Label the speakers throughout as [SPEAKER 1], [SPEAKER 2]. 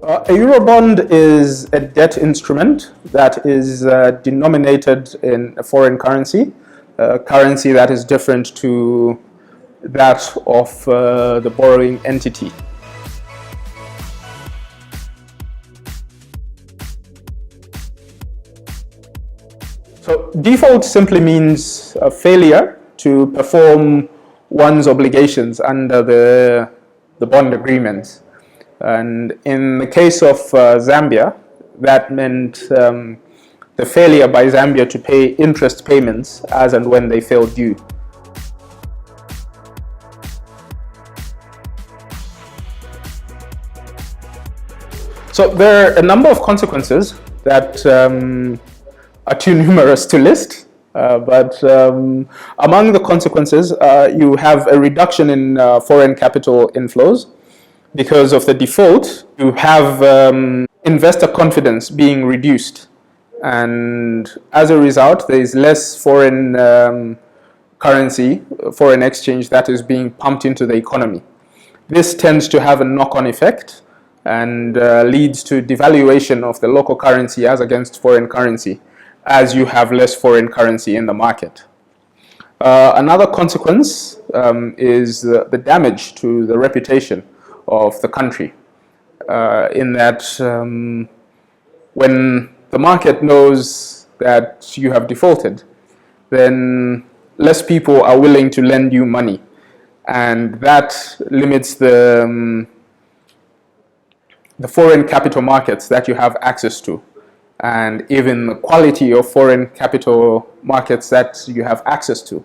[SPEAKER 1] A Eurobond is a debt instrument that is denominated in a foreign currency, a currency that is different to that of the borrowing entity. So default simply means a failure to perform one's obligations under the bond agreement. And in the case of Zambia, that meant the failure by Zambia to pay interest payments as and when they fell due. So there are a number of consequences that are too numerous to list, but among the consequences, you have a reduction in foreign capital inflows. Because of the default, you have investor confidence being reduced, and as a result, there is less foreign currency, foreign exchange that is being pumped into the economy. This tends to have a knock-on effect and leads to devaluation of the local currency as against foreign currency, as you have less foreign currency in the market. Another consequence is the damage to the reputation of the country, in that when the market knows that you have defaulted, then less people are willing to lend you money, and that limits the foreign capital markets that you have access to, and even the quality of foreign capital markets that you have access to.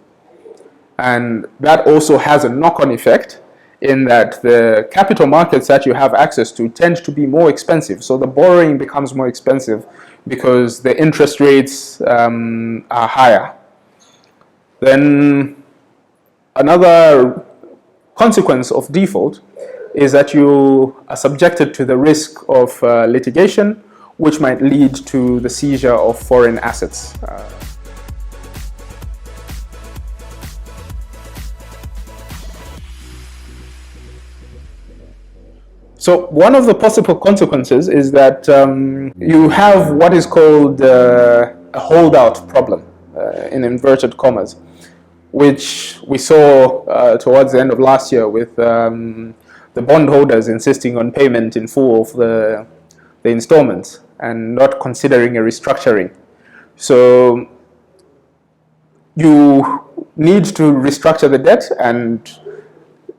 [SPEAKER 1] And that also has a knock-on effect in that the capital markets that you have access to tend to be more expensive. So the borrowing becomes more expensive because the interest rates are higher. Then another consequence of default is that you are subjected to the risk of litigation, which might lead to the seizure of foreign assets. So one of the possible consequences is that you have what is called a holdout problem, in inverted commas, which we saw towards the end of last year with the bondholders insisting on payment in full of the installments and not considering a restructuring. So you need to restructure the debt and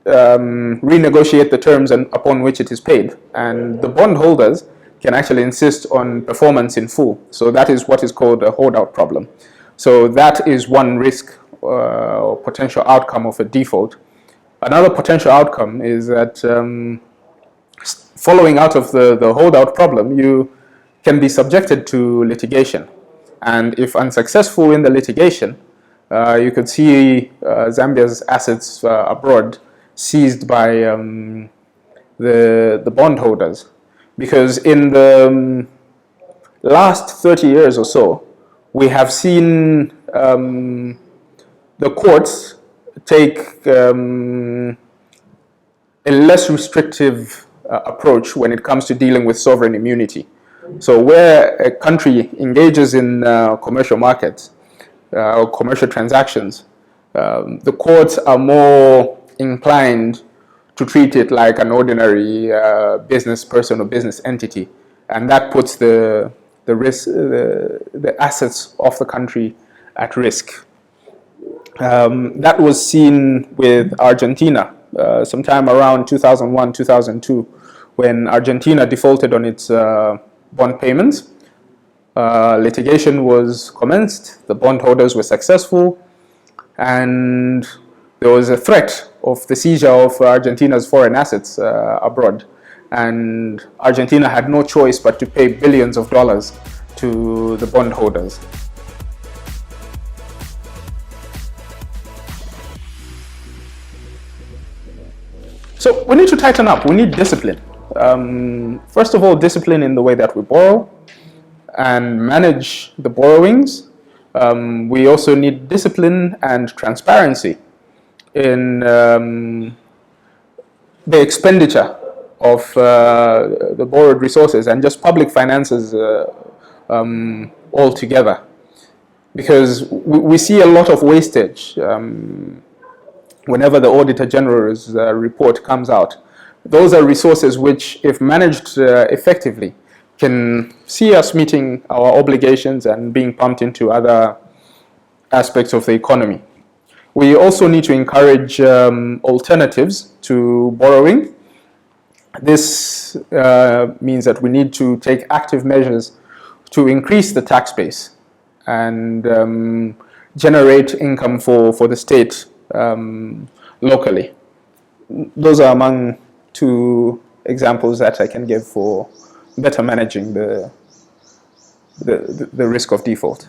[SPEAKER 1] renegotiate the terms upon which it is paid, and the bondholders can actually insist on performance in full. So that is what is called a holdout problem. So that is one risk or potential outcome of a default. Another potential outcome is that following out of the holdout problem, you can be subjected to litigation, and if unsuccessful in the litigation, you could see Zambia's assets abroad seized by the bondholders, because in the last 30 years or so, we have seen the courts take a less restrictive approach when it comes to dealing with sovereign immunity. So where a country engages in commercial markets or commercial transactions, the courts are more inclined to treat it like an ordinary business person or business entity, and that puts the assets of the country at risk. That was seen with Argentina sometime around 2001-2002, when Argentina defaulted on its bond payments. Litigation was commenced, the bondholders were successful, and there was a threat of the seizure of Argentina's foreign assets abroad, and Argentina had no choice but to pay billions of dollars to the bondholders. So we need to tighten up, we need discipline. First of all, discipline in the way that we borrow and manage the borrowings. We also need discipline and transparency in the expenditure of the borrowed resources and just public finances altogether. Because we see a lot of wastage whenever the Auditor General's report comes out. Those are resources which, if managed effectively, can see us meeting our obligations and being pumped into other aspects of the economy. We also need to encourage alternatives to borrowing. This means that we need to take active measures to increase the tax base and generate income for the state locally. Those are among two examples that I can give for better managing the risk of default.